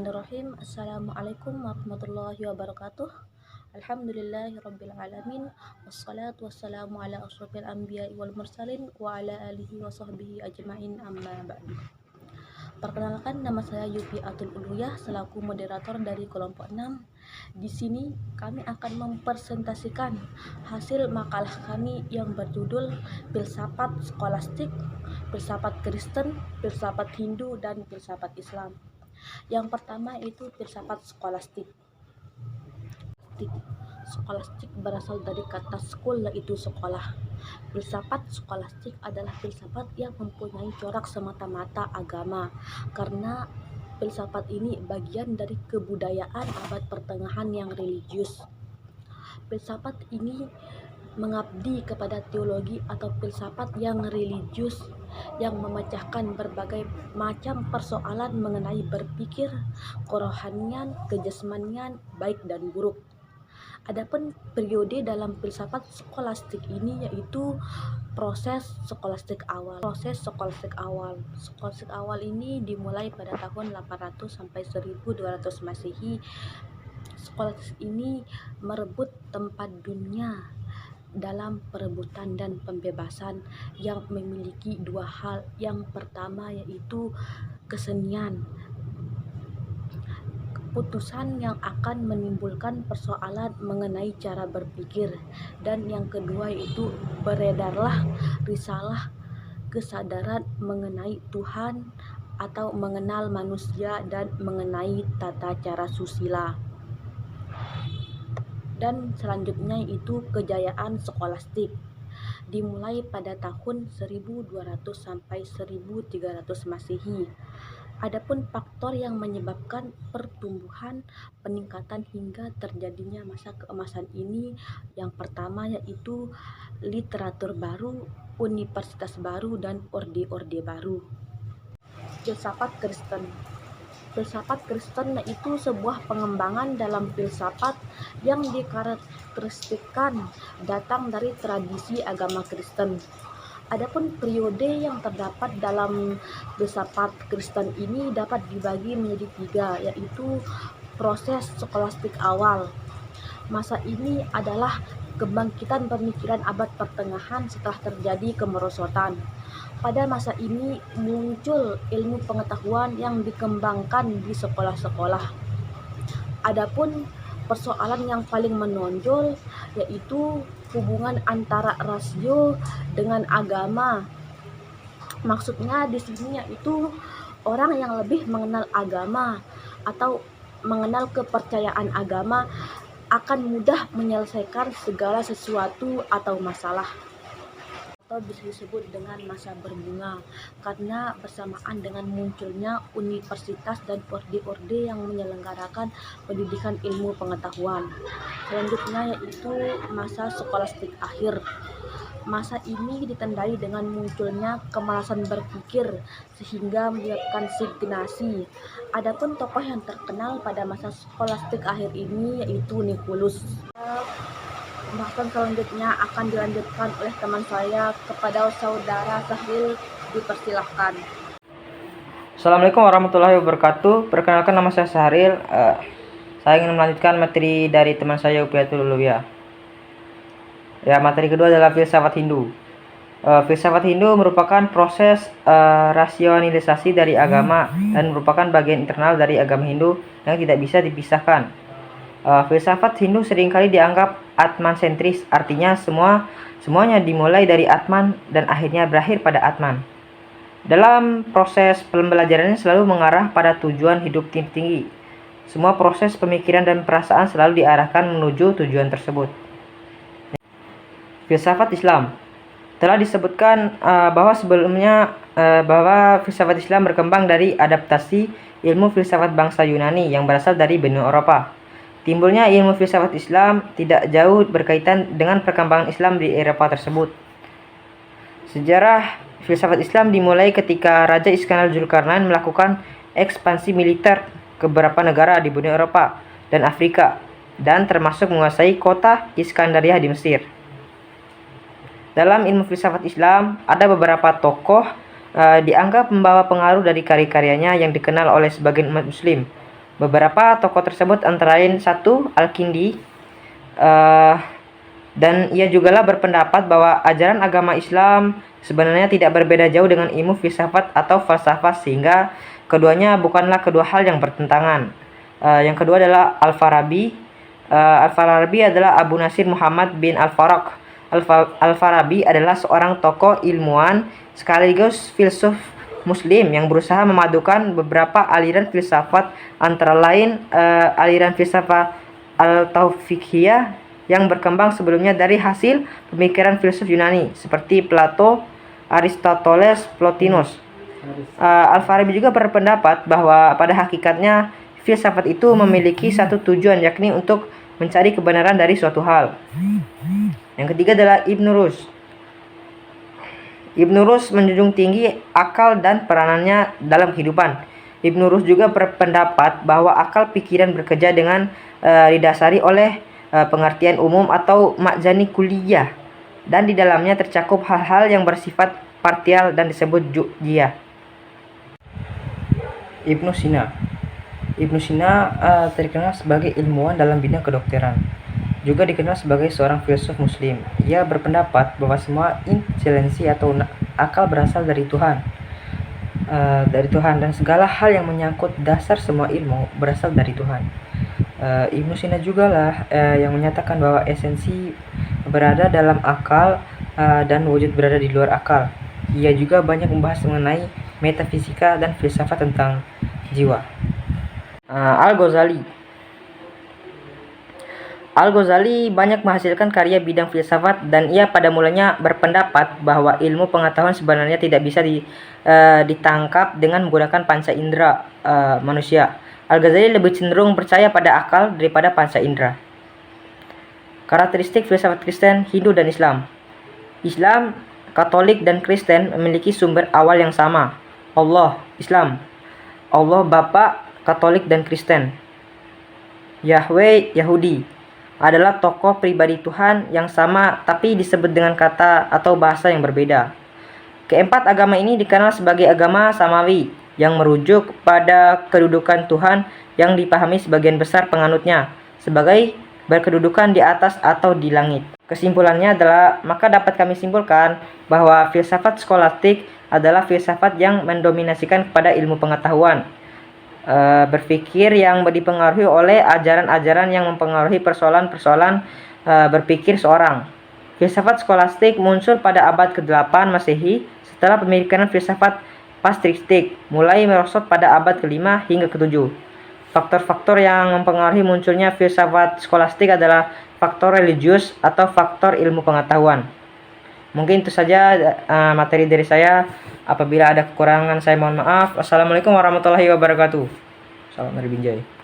Bismillahirrahmanirrahim. Assalamualaikum warahmatullahi wabarakatuh. Alhamdulillahirabbil alamin. Wassalatu wassalamu ala asyrofil anbiya'i wal mursalin wa ala alihi wa sahbihi ajmain, amma ba'du. Perkenalkan, nama saya Yufi Atul Uluyah selaku moderator dari kelompok 6. Di sini kami akan mempresentasikan hasil makalah kami yang berjudul Filsafat Skolastik, Filsafat Kristen, Filsafat Hindu, dan Filsafat Islam. Yang pertama itu filsafat skolastik. Skolastik berasal dari kata skol, yaitu sekolah. Filsafat skolastik adalah filsafat yang mempunyai corak semata-mata agama, karena filsafat ini bagian dari kebudayaan abad pertengahan yang religius. Filsafat ini mengabdi kepada teologi atau filsafat yang religius yang memecahkan berbagai macam persoalan mengenai berpikir, kerohanian, kejasmanian, baik dan buruk. Adapun periode dalam filsafat skolastik ini yaitu proses skolastik awal. Skolastik awal ini dimulai pada tahun 800 sampai 1200 Masehi. Skolastik ini merebut tempat dunia dalam perebutan dan pembebasan yang memiliki dua hal. Yang pertama yaitu kesenian, keputusan yang akan menimbulkan persoalan mengenai cara berpikir, dan yang kedua yaitu beredarlah risalah kesadaran mengenai Tuhan atau mengenal manusia dan mengenai tata cara susila. Dan selanjutnya itu kejayaan skolastik dimulai pada tahun 1200 sampai 1300 Masehi. Adapun faktor yang menyebabkan pertumbuhan, peningkatan hingga terjadinya masa keemasan ini, yang pertama yaitu literatur baru, universitas baru, dan orde-orde baru. Filsafat Kristen. Filsafat Kristen yaitu sebuah pengembangan dalam filsafat yang dikarakteristikkan datang dari tradisi agama Kristen. Adapun periode yang terdapat dalam filsafat Kristen ini dapat dibagi menjadi tiga, yaitu proses skolastik awal. Masa ini adalah kebangkitan pemikiran abad pertengahan setelah terjadi kemerosotan. Pada masa ini muncul ilmu pengetahuan yang dikembangkan di sekolah-sekolah. Adapun persoalan yang paling menonjol yaitu hubungan antara rasio dengan agama. Maksudnya di sini yaitu orang yang lebih mengenal agama atau mengenal kepercayaan agama akan mudah menyelesaikan segala sesuatu atau masalah, atau bisa disebut dengan masa berbunga, karena bersamaan dengan munculnya universitas dan orde-orde yang menyelenggarakan pendidikan ilmu pengetahuan. Selanjutnya yaitu masa skolastik akhir. Masa ini ditandai dengan munculnya kemalasan berpikir sehingga menyebabkan stagnasi. Adapun tokoh yang terkenal pada masa skolastik akhir ini yaitu Nicholas. Pembahasan selanjutnya akan dilanjutkan oleh teman saya. Kepada saudara Sahril, dipersilahkan. Assalamualaikum warahmatullahi wabarakatuh. Perkenalkan, nama saya Sahril. Saya ingin melanjutkan materi dari teman saya Yufi Atul Uluyah. Ya, materi kedua adalah filsafat Hindu. Filsafat Hindu merupakan proses rasionalisasi dari agama dan merupakan bagian internal dari agama Hindu yang tidak bisa dipisahkan. Filsafat Hindu seringkali dianggap Atman-sentris, artinya semuanya dimulai dari Atman dan akhirnya berakhir pada Atman. Dalam proses pembelajarannya selalu mengarah pada tujuan hidup tinggi. Semua proses pemikiran dan perasaan selalu diarahkan menuju tujuan tersebut. Filsafat Islam. Telah disebutkan bahwa sebelumnya bahwa filsafat Islam berkembang dari adaptasi ilmu filsafat bangsa Yunani yang berasal dari benua Eropa. Timbulnya ilmu filsafat Islam tidak jauh berkaitan dengan perkembangan Islam di Eropa tersebut. Sejarah filsafat Islam dimulai ketika Raja Iskandar Zulkarnain melakukan ekspansi militer ke beberapa negara di benua Eropa dan Afrika, dan termasuk menguasai kota Iskandaria di Mesir. Dalam ilmu filsafat Islam, ada beberapa tokoh dianggap membawa pengaruh dari karya-karyanya yang dikenal oleh sebagian umat muslim. Beberapa tokoh tersebut antara lain satu Al-Kindi, dan ia jugalah berpendapat bahwa ajaran agama Islam sebenarnya tidak berbeda jauh dengan ilmu filsafat atau falsafah, sehingga keduanya bukanlah kedua hal yang bertentangan. Yang kedua adalah Al-Farabi. Al-Farabi adalah Abu Nasir Muhammad bin Al-Faraq. Al-Farabi adalah seorang tokoh ilmuwan sekaligus filsuf Muslim yang berusaha memadukan beberapa aliran filsafat, antara lain aliran filsafat Al-Taufiqiyah yang berkembang sebelumnya dari hasil pemikiran filsuf Yunani seperti Plato, Aristoteles, Plotinus. Al-Farabi juga berpendapat bahwa pada hakikatnya filsafat itu memiliki satu tujuan, yakni untuk mencari kebenaran dari suatu hal. Yang ketiga adalah Ibn Rushd. Ibn Rushd menjunjung tinggi akal dan peranannya dalam kehidupan. Ibn Rushd juga berpendapat bahwa akal pikiran bekerja dengan didasari oleh pengertian umum atau makjani kulliyah, dan di dalamnya tercakup hal-hal yang bersifat partial dan disebut juz'iyah. Ibnu Sina. Ibnu Sina terkenal sebagai ilmuwan dalam bidang kedokteran. Juga dikenal sebagai seorang filsuf Muslim. Ia berpendapat bahwa semua intelijensi atau akal berasal dari Tuhan. Dan segala hal yang menyangkut dasar semua ilmu berasal dari Tuhan. Ibnu Sina juga lah yang menyatakan bahwa esensi berada dalam akal dan wujud berada di luar akal. Ia juga banyak membahas mengenai metafisika dan filsafat tentang jiwa. Al-Ghazali. Al-Ghazali banyak menghasilkan karya bidang filsafat, dan ia pada mulanya berpendapat bahwa ilmu pengetahuan sebenarnya tidak bisa ditangkap dengan menggunakan panca indera manusia. Al-Ghazali lebih cenderung percaya pada akal daripada panca indera. Karakteristik filsafat Kristen, Hindu, dan Islam. Islam, Katolik, dan Kristen memiliki sumber awal yang sama, Allah. Islam, Allah Bapa, Katolik, dan Kristen. Yahweh, Yahudi, adalah tokoh pribadi Tuhan yang sama tapi disebut dengan kata atau bahasa yang berbeda. Keempat agama ini dikenal sebagai agama Samawi yang merujuk pada kedudukan Tuhan yang dipahami sebagian besar penganutnya sebagai berkedudukan di atas atau di langit. Kesimpulannya adalah, maka dapat kami simpulkan bahwa filsafat skolastik adalah filsafat yang mendominasikan kepada ilmu pengetahuan, berpikir yang dipengaruhi oleh ajaran-ajaran yang mempengaruhi persoalan-persoalan berpikir seorang. Filsafat skolastik muncul pada abad ke-8 Masehi setelah pemikiran filsafat patristik mulai merosot pada abad ke-5 hingga ke-7. Faktor-faktor yang mempengaruhi munculnya filsafat skolastik adalah faktor religius atau faktor ilmu pengetahuan. Mungkin itu saja materi dari saya. Apabila ada kekurangan saya mohon maaf. Wassalamualaikum warahmatullahi wabarakatuh. Salam dari Binjai.